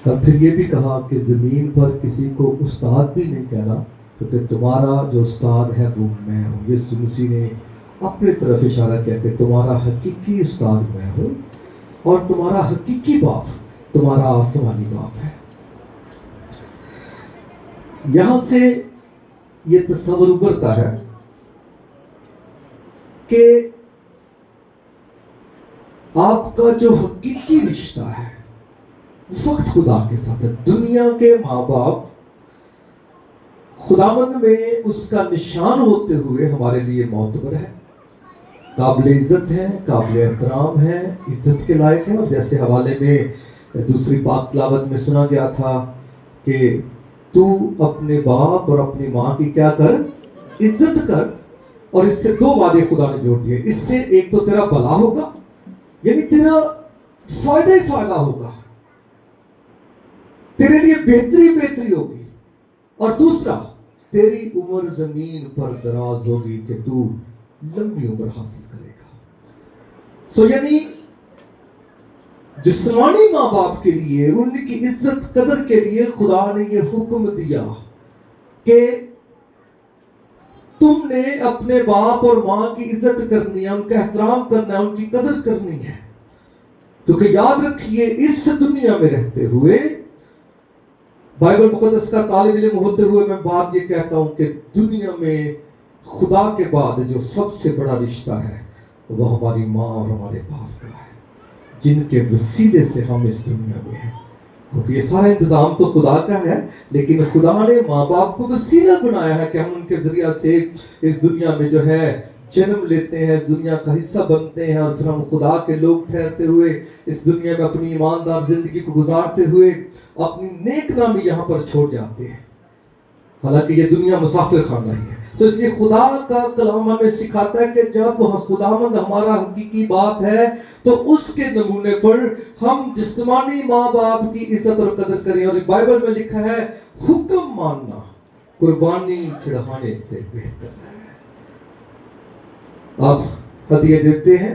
اور پھر یہ بھی کہا کہ زمین پر کسی کو استاد بھی نہیں کہنا، کیونکہ تمہارا جو استاد ہے وہ میں ہوں۔ یسوع مسیح نے اپنی طرف اشارہ کیا کہ تمہارا حقیقی استاد میں ہوں، اور تمہارا حقیقی باپ تمہارا آسمانی باپ ہے۔ یہاں سے یہ تصور ابھرتا ہے کہ آپ کا جو حقیقی رشتہ ہے وہ فقط خدا کے ساتھ ہے۔ دنیا کے ماں باپ خداوند میں اس کا نشان ہوتے ہوئے ہمارے لیے معتبر ہے، قابل عزت ہے، قابل احترام ہے، عزت کے لائق ہے۔ اور جیسے حوالے میں دوسری پاک تلاوت میں سنا گیا تھا کہ تو اپنے باپ اور اپنی ماں کی کیا کر؟ عزت کر۔ اور اس سے دو وعدے خدا نے جوڑ دیے، اس سے ایک تو تیرا بھلا ہوگا، یعنی تیرا فائدہ ہی فائدہ ہوگا، تیرے لیے بہتری ہوگی، اور دوسرا تیری عمر زمین پر دراز ہوگی کہ تو لمبی عمر حاصل کرے گا۔ یعنی جسمانی ماں باپ کے لیے، ان کی عزت قدر کے لیے خدا نے یہ حکم دیا کہ تم نے اپنے باپ اور ماں کی عزت کرنی ہے، ان کا احترام کرنا ہے، ان کی قدر کرنی ہے۔ کیونکہ یاد رکھیے، اس دنیا میں رہتے ہوئے، بائبل مقدس کا طالب علم ہوتے ہوئے میں بات یہ کہتا ہوں کہ دنیا میں خدا کے بعد جو سب سے بڑا رشتہ ہے وہ ہماری ماں اور ہمارے باپ کا ہے، جن کے وسیلے سے ہم اس دنیا میں ہیں۔ کیونکہ یہ سارا انتظام تو خدا کا ہے، لیکن خدا نے ماں باپ کو وسیلہ بنایا ہے کہ ہم ان کے ذریعہ سے اس دنیا میں جو ہے جنم لیتے ہیں، اس دنیا کا حصہ بنتے ہیں، اور پھر ہم خدا کے لوگ ٹھہرتے ہوئے اس دنیا میں اپنی ایماندار زندگی کو گزارتے ہوئے اپنی نیک نامی یہاں پر چھوڑ جاتے ہیں، حالانکہ یہ دنیا مسافر خانہ ہی ہے۔ اس لیے خدا کا کلام ہمیں سکھاتا ہے کہ جب خداوند ہمارا حقیقی باپ ہے تو اس کے نمونے پر ہم جسمانی ماں باپ کی عزت اور قدر کریں۔ اور بائبل میں لکھا ہے حکم ماننا قربانی چڑھانے سے بہتر ہے۔ آپ ہدیے دیتے ہیں،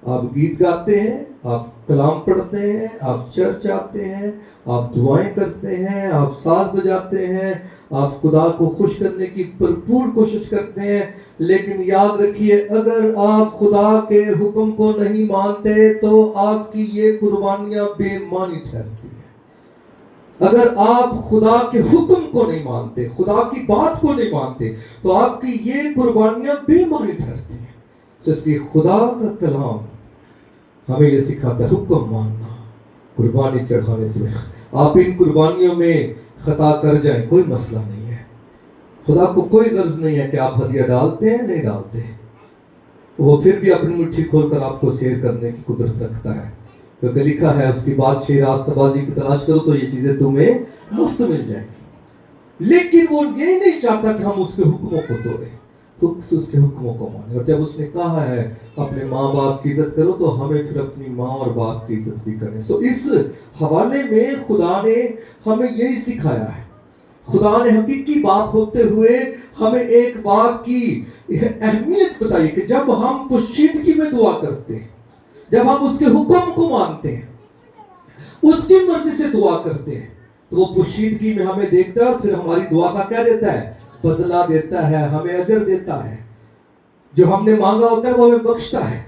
آپ گیت گاتے ہیں، آپ کلام پڑھتے ہیں، آپ چرچ آتے ہیں، آپ دعائیں کرتے ہیں، آپ ساز بجاتے ہیں، آپ خدا کو خوش کرنے کی بھرپور کوشش کرتے ہیں، لیکن یاد رکھیے اگر آپ خدا کے حکم کو نہیں مانتے تو آپ کی یہ قربانیاں بے معنی ٹھہرتی ہیں۔ اگر آپ خدا کے حکم کو نہیں مانتے، خدا کی بات کو نہیں مانتے، تو آپ کی یہ قربانیاں بے معنی ٹھہرتی ہیں۔ اس لیے خدا کا کلام ہمیں یہ سکھاتا ہے حکم ماننا قربانی چڑھانے سے۔ آپ ان قربانیوں میں خطا کر جائیں کوئی مسئلہ نہیں ہے، خدا کو کوئی غرض نہیں ہے کہ آپ ہدیہ ڈالتے ہیں نہیں ڈالتے، وہ پھر بھی اپنی مٹھی کھول کر آپ کو سیر کرنے کی قدرت رکھتا ہے، کیونکہ لکھا ہے اس کی بادشاہی راستہ بازی کی تلاش کرو تو یہ چیزیں تمہیں مفت مل جائیں گی۔ لیکن وہ یہ نہیں چاہتا کہ ہم اس کے حکموں کو توڑیں، اس کے حکموں کو مانیں۔ اور جب اس نے کہا ہے اپنے ماں باپ کی عزت کرو تو ہمیں پھر اپنی ماں اور باپ کی عزت بھی کریں۔ اس حوالے میں خدا نے ہمیں یہی سکھایا ہے۔ خدا نے حقیقی باپ ہوتے ہوئے ہمیں ایک باپ کی اہمیت بتائی کہ جب ہم پوشیدگی میں دعا کرتے ہیں، جب ہم اس کے حکم کو مانتے ہیں، اس کی مرضی سے دعا کرتے ہیں، تو وہ پوشیدگی میں ہمیں دیکھتا ہے اور پھر ہماری دعا کا کیا دیتا ہے؟ بدلہ دیتا ہے، ہمیں اجر دیتا ہے۔ جو ہم نے مانگا ہوتا ہے وہ ہمیں بخشتا ہے۔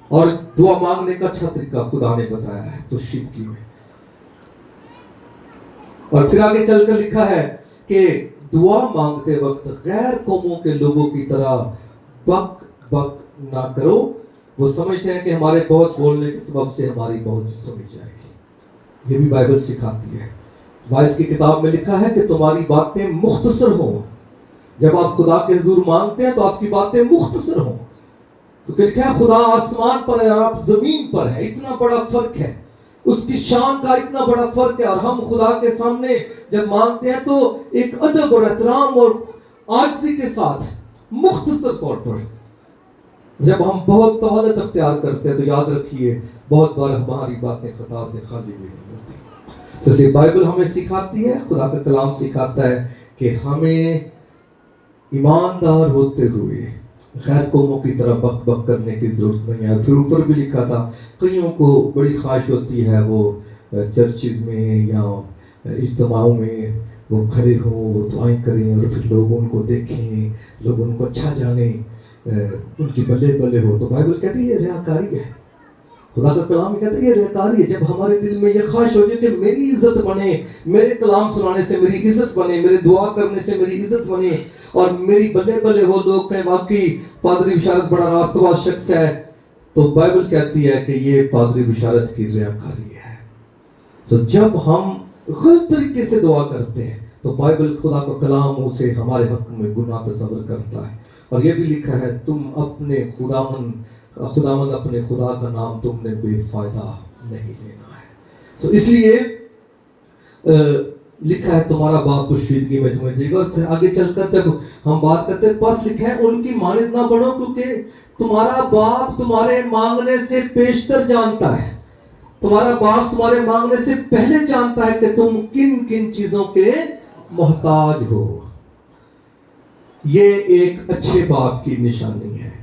اور دعا مانگنے کا اچھا طریقہ خدا نے بتایا ہے پوشیدگی میں۔ اور پھر آگے چل کر لکھا ہے کہ دعا مانگتے وقت غیر قوموں کے لوگوں کی طرح بک بک نہ کرو، وہ سمجھتے ہیں کہ ہمارے بہت بولنے کے سبب سے ہماری بہت سمجھ جائے گی۔ یہ بھی بائبل سکھاتی ہے۔ وائس کی کتاب میں لکھا ہے کہ تمہاری باتیں مختصر ہوں۔ جب آپ خدا کے حضور مانگتے ہیں تو آپ کی باتیں مختصر ہوں، کیونکہ لکھا ہے خدا آسمان پر ہے اور آپ زمین پر ہیں، اتنا بڑا فرق ہے، اس کی شان کا اتنا بڑا فرق ہے۔ اور ہم خدا کے سامنے جب مانگتے ہیں تو ایک ادب اور احترام اور عاجزی کے ساتھ مختصر طور پر، جب ہم بہت طوالت اختیار کرتے ہیں تو یاد رکھیے بہت بار ہماری باتیں خطا سے خالی بھی نہیں ہوتی۔ جیسے بائبل ہمیں سکھاتی ہے، خدا کا کلام سکھاتا ہے کہ ہمیں ایماندار ہوتے ہوئے غیر قوموں کی طرح بک بک کرنے کی ضرورت نہیں ہے۔ پھر اوپر بھی لکھا تھا کئیوں کو بڑی خواہش ہوتی ہے وہ چرچز میں یا اجتماعوں میں وہ کھڑے ہوں، وہ دعائیں کریں اور پھر لوگ ان کو دیکھیں، لوگ ان کو اچھا جانیں، ان کی بلے بلے ہو، تو بائبل کہتی ہے یہ ریاکاری ہے۔ خدا کا کلام کہتا ہے یہ ریاکاری ہے۔ جب ہمارے دل میں یہ خواہش ہو جائے کہ میری عزت بنے، میرے کلام سنانے سے میری عزت بنے، میرے دعا کرنے سے میری عزت بنے، اور میری بلے بلے ہو، لوگ کہیں واقعی پادری بشارت بڑا راست باز شخص ہے، تو بائبل کہتی ہے کہ یہ پادری بشارت کی ریاکاری ہے۔ تو جب ہم غلط طریقے سے دعا کرتے ہیں تو بائبل خدا کا کلام اسے ہمارے حق میں گناہ تصور کرتا ہے، اور یہ بھی لکھا ہے تم اپنے خداوند اپنے خدا کا نام تم نے بے فائدہ نہیں لینا ہے۔ تو اس لیے لکھا ہے تمہارا باپ پوشیدگی میں تمہیں دے گا، اور پھر آگے چل کر جب ہم بات کرتے ہیں پس لکھا ہے ان کی مانند نہ بڑھو کیونکہ تمہارا باپ تمہارے مانگنے سے پیشتر جانتا ہے، تمہارا باپ تمہارے مانگنے سے پہلے جانتا ہے کہ تم کن کن چیزوں کے محتاج ہو۔ یہ ایک اچھے باپ کی نشانی ہے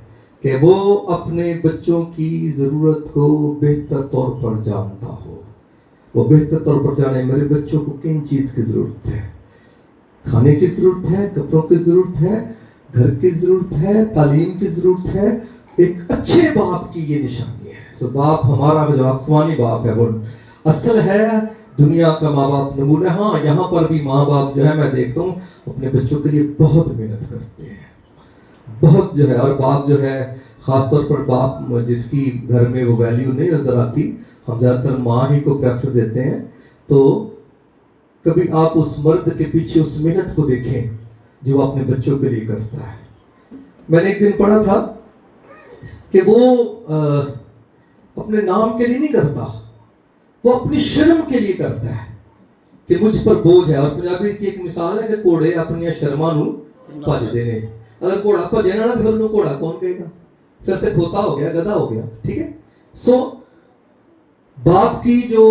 کہ وہ اپنے بچوں کی ضرورت کو بہتر طور پر جانتا ہو، وہ بہتر طور پر جانے میرے بچوں کو کن چیز کی ضرورت ہے، کھانے کی ضرورت ہے، کپڑوں کی ضرورت ہے، گھر کی ضرورت ہے، تعلیم کی ضرورت ہے۔ ایک اچھے باپ کی یہ نشانی ہے۔ سو باپ ہمارا جو آسمانی باپ ہے وہ اصل ہے، دنیا کا ماں باپ نمونہ۔ ہاں یہاں پر بھی ماں باپ جو ہے میں دیکھتا ہوں اپنے بچوں کے لیے بہت محنت کرتے ہیں، بہت جو ہے، اور باپ جو ہے خاص طور پر باپ جس کی گھر میں وہ ویلیو نہیں نظر آتی، ہم زیادہ تر ماں ہی کو پریفرنس دیتے ہیں، تو کبھی آپ اس مرد کے پیچھے اس محنت کو دیکھیں جو اپنے بچوں کے لیے کرتا ہے۔ میں نے ایک دن پڑھا تھا کہ وہ اپنے نام کے لیے نہیں کرتا، وہ اپنی شرم کے لیے کرتا ہے کہ مجھ پر بوجھ ہے۔ اور پنجابی کی ایک مثال ہے کہ کوڑے اپنی شرما نو بھج دینے، اگر گھوڑا بھجے نا تو پھر گھوڑا کون کہے گا، پھر تو کھوتا ہو گیا، گدھا ہو گیا، ٹھیک ہے۔ سو باپ کی جو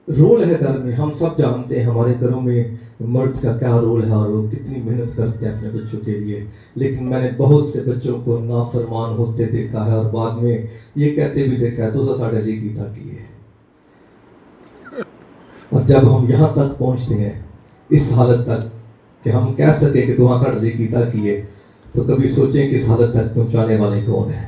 رول ہے گھر میں، ہم سب جانتے ہیں ہمارے گھروں میں مرد کا کیا رول ہے اور وہ کتنی محنت کرتے ہیں اپنے بچوں کے لیے، لیکن میں نے بہت سے بچوں کو نافرمان ہوتے دیکھا ہے اور بعد میں یہ کہتے بھی دیکھا ہے تو ساڑھے لی کی تاکی ہے۔ اور جب ہم یہاں تک پہنچتے ہیں اس حالت تک کہ ہم کہہ سکیں کہ تو ساڑھے لی کی تاکی ہے، تو کبھی سوچیں کہ اس حالت تک پہنچانے والے کون ہیں۔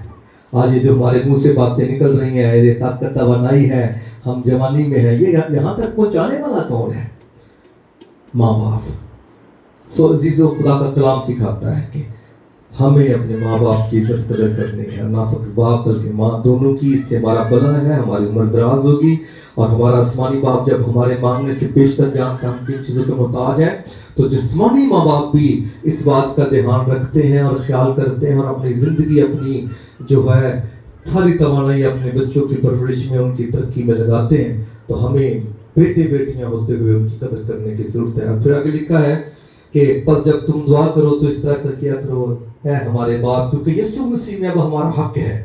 آج یہ جو ہمارے منہ سے باتیں نکل رہی ہیں، یہ طاقت توانائی ہے، ہم جوانی میں ہیں، یہ یہاں تک پہنچانے والا کون ہے؟ ماں باپ۔ سو عزیزو، خدا کا کلام سکھاتا ہے کہ ہمیں اپنے ماں باپ کی عزت قدر کرنی ہے، نہ فقط باپ بلکہ ماں، دونوں کی، اس سے ہمارا بھلا ہے، ہماری عمر دراز ہوگی، اور ہمارا آسمانی باپ جب ہمارے مانگنے سے بیشتر جانتا ہے ہم کن چیزوں کے محتاج ہیں، تو جسمانی ماں باپ بھی اس بات کا دھیان رکھتے ہیں اور خیال کرتے ہیں، اور اپنی زندگی، اپنی جو ہے ساری توانائی اپنے بچوں کی پرورش میں، ان کی ترقی میں لگاتے ہیں۔ تو ہمیں بیٹے بیٹیاں ہوتے ہوئے ان کی قدر کرنے کی ضرورت ہے۔ اور پھر آگے لکھا ہے کہ پس جب تم دعا کرو تو اس طرح کر کیا کرو، اے ہمارے باپ، کیونکہ یسوع مسیح میں اب ہمارا حق ہے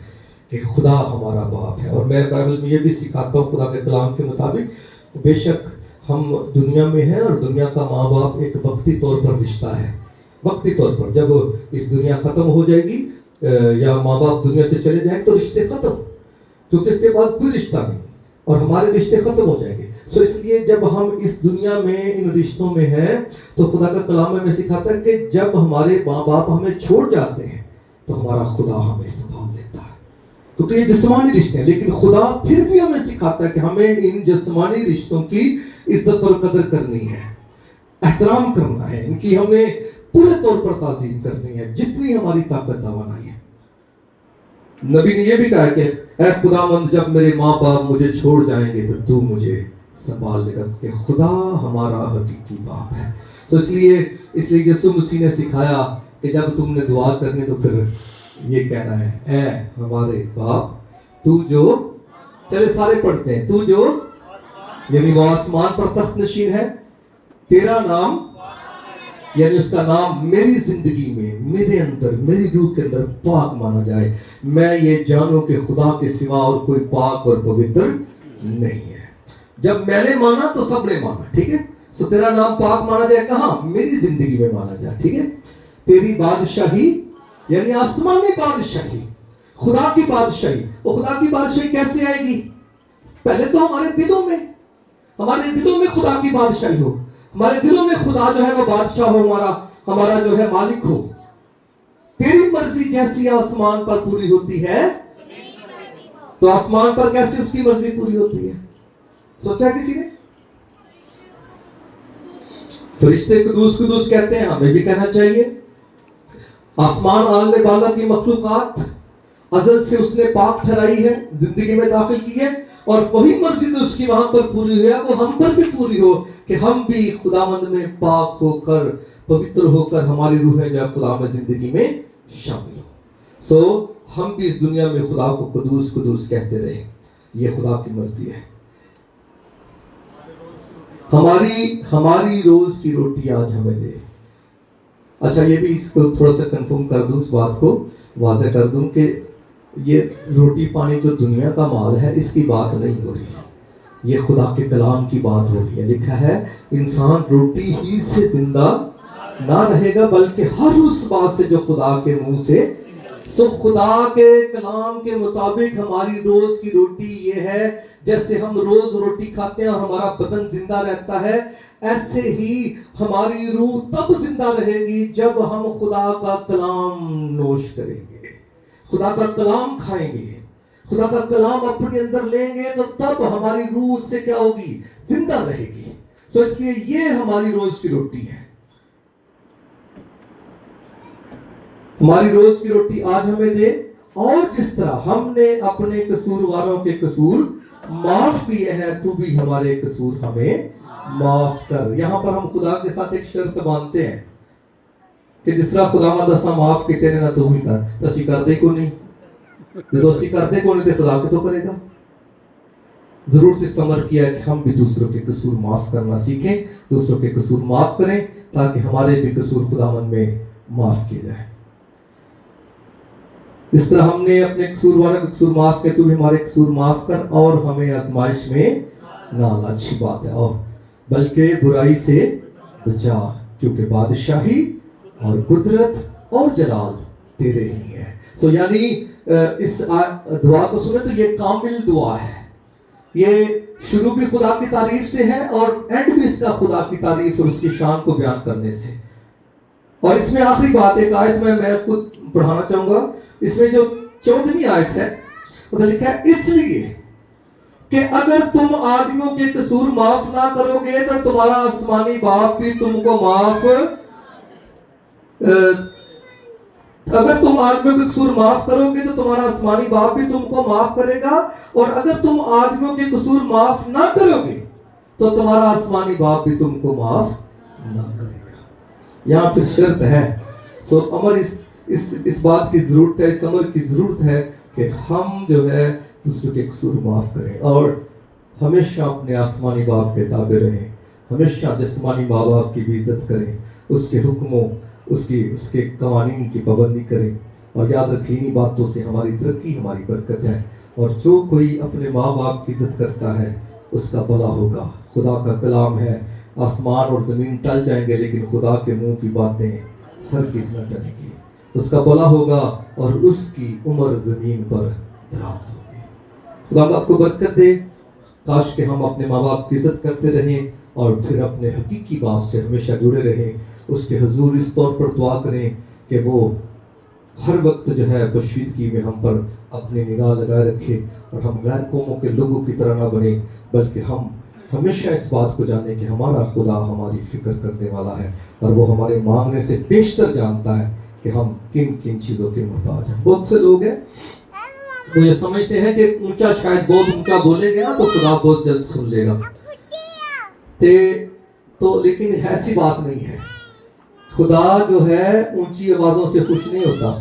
کہ خدا ہمارا باپ ہے۔ اور میں بائبل میں یہ بھی سکھاتا ہوں خدا کے کلام کے مطابق، بے شک ہم دنیا میں ہیں اور دنیا کا ماں باپ ایک وقتی طور پر رشتہ ہے، وقتی طور پر۔ جب اس دنیا ختم ہو جائے گی یا ماں باپ دنیا سے چلے جائیں تو رشتے ختم، کیونکہ اس کے بعد کوئی رشتہ نہیں اور ہمارے رشتے ختم ہو جائیں گے۔ سو اس لیے جب ہم اس دنیا میں ان رشتوں میں ہیں تو خدا کا کلام ہمیں سکھاتا ہے کہ جب ہمارے ماں باپ ہمیں چھوڑ جاتے ہیں تو ہمارا خدا ہمیں سنبھال لیتا ہے، کیونکہ یہ جسمانی رشتے ہیں، لیکن خدا پھر بھی ہمیں سکھاتا ہے کہ ہمیں ان جسمانی رشتوں کی عزت اور قدر کرنی ہے، احترام کرنا ہے، ان کی ہمیں پورے طور پر تعظیم کرنی ہے جتنی ہماری طاقت توانائی ہے۔ نبی نے یہ بھی کہا کہ اے خداوند جب میرے ماں باپ مجھے چھوڑ جائیں گے تو تو مجھے سنبھال لے گا، کہ خدا ہمارا حقیقی باپ ہے۔ تو اس لیے یسوع مسیح نے سکھایا کہ جب تم نے دعا کرنی تو پھر یہ کہنا ہے، اے ہمارے باپ تو جو، چلے سارے پڑھتے ہیں، تو جو، یعنی وہ آسمان پر تخت نشین ہے، تیرا نام، یعنی اس کا نام میری زندگی میں، میرے اندر، میری روح کے اندر پاک مانا جائے، میں یہ جانوں کہ خدا کے سوا اور کوئی پاک اور پوتر نہیں ہے۔ جب میں نے مانا تو سب نے مانا، ٹھیک ہے۔ سو تیرا نام پاک مانا جائے، کہاں؟ میری زندگی میں مانا جائے، ٹھیک ہے۔ تیری بادشاہی، یعنی آسمانی بادشاہی، خدا کی بادشاہی۔ وہ خدا کی بادشاہی کیسے آئے گی؟ پہلے تو ہمارے دلوں میں، ہمارے دلوں میں خدا کی بادشاہی ہو, ہمارے دلوں میں خدا جو ہے وہ بادشاہ ہو, ہمارا جو ہے مالک ہو. تیری مرضی جیسی آسمان پر پوری ہوتی ہے تو آسمان پر کیسے اس کی مرضی پوری ہوتی ہے؟ سوچا کسی نے؟ فرشتے قدوس قدوس کہتے ہیں, ہمیں بھی کہنا چاہیے. آسمان عالم بالا کی مخلوقات ازل سے اس نے پاک ٹھہرائی ہے, زندگی میں داخل کی ہے, اور وہی مرضی جو اس کی وہاں پر پوری ہوئی ہے وہ ہم پر بھی پوری ہو, کہ ہم بھی خداوند میں پاک ہو کر, پوتر ہو کر ہماری روحیں جو خدا میں زندگی میں شامل ہو. ہم بھی اس دنیا میں خدا کو قدوس قدوس کہتے رہے. یہ خدا کی مرضی ہے. ہماری روز کی روٹی آج ہمیں دے. اچھا, یہ بھی اس کو تھوڑا سا کنفرم کر دوں, اس بات کو واضح کر دوں کہ یہ روٹی پانی جو دنیا کا مال ہے اس کی بات نہیں ہو رہی, یہ خدا کے کلام کی بات ہو رہی ہے. لکھا ہے انسان روٹی ہی سے زندہ نہ رہے گا بلکہ ہر اس بات سے جو خدا کے منہ سے. خدا کے کلام کے مطابق ہماری روز کی روٹی یہ ہے, جیسے ہم روز روٹی کھاتے ہیں اور ہمارا بدن زندہ رہتا ہے, ایسے ہی ہماری روح تب زندہ رہے گی جب ہم خدا کا کلام نوش کریں گے, خدا کا کلام کھائیں گے, خدا کا کلام اپنے اندر لیں گے, تو تب ہماری روح اس سے کیا ہوگی؟ زندہ رہے گی. اس لیے یہ ہماری روز کی روٹی ہے. ہماری روز کی روٹی آج ہمیں دے, اور جس طرح ہم نے اپنے قصورواروں کے قصور معاف کیے ہیں تو بھی ہمارے قصور ہمیں معاف کر. یہاں پر ہم خدا کے ساتھ ایک شرط باندھتے ہیں کہ جس طرح خدا دسا معاف کیتے نے نہ تو بھی کر, تو اسی کر دے کو نہیں, جو اسی کر دے کو نہیں تو خدا کے تو کرے گا. ضرورت اس عمر کیا ہے کہ ہم بھی دوسروں کے قصور معاف کرنا سیکھیں, دوسروں کے قصور معاف کریں, تاکہ ہمارے بھی قصور خداوند میں معاف کیے جائیں. اس طرح ہم نے اپنے قصور والوں کے قصور معاف کیے, تو بھی ہمارے قصور معاف کر, اور ہمیں آزمائش میں نہ لا. اچھی بات ہے, اور بلکہ برائی سے بچا, کیونکہ بادشاہی اور قدرت اور جلال تیرے ہی ہے. یعنی اس دعا کو سنیں تو یہ کامل دعا ہے. یہ شروع بھی خدا کی تعریف سے ہے اور اینڈ بھی اس کا خدا کی تعریف اور اس کی شان کو بیان کرنے سے. اور اس میں آخری بات ایک آیت میں خود پڑھانا چاہوں گا. اس میں جو 14ویں آیت ہے ادھر لکھا ہے, اس لیے کہ اگر تم آدمیوں کے قصور معاف نہ کرو گے تو تمہارا آسمانی باپ بھی تم کو معاف, اگر تم آدمیوں کے قصور معاف کرو گے تو تمہارا آسمانی باپ بھی تم کو معاف کرے گا, اور اگر تم آدمیوں کے قصور معاف نہ کرو گے تو تمہارا آسمانی باپ بھی تم کو معاف نہ کرے گا. یہاں پھر شرط ہے. امر اس بات کی ضرورت ہے, اس امر کی ضرورت ہے کہ ہم جو ہے دوسروں کے قصور معاف کریں, اور ہمیشہ اپنے آسمانی باپ کے تابع رہیں, ہمیشہ جسمانی ماں باپ کی بھی عزت کریں, اس کے حکموں اس کے قوانین کی پابندی کریں. اور یاد رکھیں انہی باتوں سے ہماری ترقی, ہماری برکت ہے. اور جو کوئی اپنے ماں باپ کی عزت کرتا ہے اس کا بھلا ہوگا. خدا کا کلام ہے, آسمان اور زمین ٹل جائیں گے لیکن خدا کے منہ کی باتیں ہرگز نہ ٹلیں گی. اس کا بھلا ہوگا اور اس کی عمر زمین پر دراز ہوگی. خدا آپ کو برکت دے. کاش کہ ہم اپنے ماں باپ کی عزت کرتے رہیں اور پھر اپنے حقیقی باپ سے ہمیشہ جڑے رہیں. اس کے حضور اس طور پر دعا کریں کہ وہ ہر وقت جو ہے پوشیدگی میں ہم پر اپنی نگاہ لگائے رکھے, اور ہم غیر قوموں کے لوگوں کی طرح نہ بنے, بلکہ ہم ہمیشہ اس بات کو جانیں کہ ہمارا خدا ہماری فکر کرنے والا ہے, اور وہ ہمارے مانگنے سے بیشتر جانتا ہے کہ ہم کن کن چیزوں کے محتاج ہیں. بہت سے لوگ ہیں وہ یہ سمجھتے ہیں کہ اونچا شاید بہت اونچا بولیں گے نا تو خدا بہت جلد سن لے گا, تو لیکن ایسی بات نہیں ہے. خدا جو ہے اونچی آوازوں سے خوش نہیں ہوتا.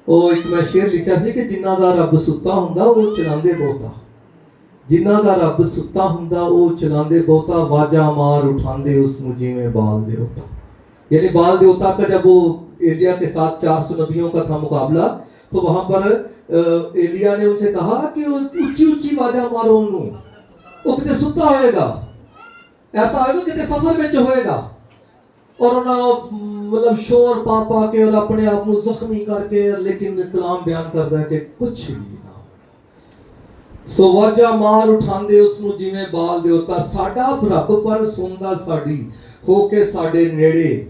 وہ ایک میں شعر لکھا سی کہ جنہ دا رب ستا ہوندا وہ چلاندے بہتا, جنہ دا رب ستا ہوندا وہ چلاندے بہتا, واجہ مار اٹھاندے اس نو جویں بال دے ہوتا. یعنی بال دیوتا کا جب وہ ایلیا کے ساتھ 400 نبیوں کا تھا مقابلہ, تو وہاں پر ایلیا نے ان سے کہا کہ اونچی اونچی واجہ مارو انہوں, وہ کتے ستا ہوئے گا, ایسا ہوئے گا کتے سفر میں ہوئے گا, اور انہوں مطلب شور پا پا کے اور اپنے آپ کو زخمی کر کے, لیکن کلام بیان کرتا ہے کہ کچھ بھی نہ ہو. ਸੋ ਵਾਜਾ ਮਾਰ ਉਠਾਉਂਦੇ ਉਸ ਨੂੰ ਜਿਵੇਂ ਬਾਲ ਦਿਓ ਤਾਂ ਸਾਡਾ ਰੱਬ ਪਰ ਸੁਣਦਾ ਸਾਡੀ ਹੋ ਕੇ ਸਾਡੇ ਨੇੜੇ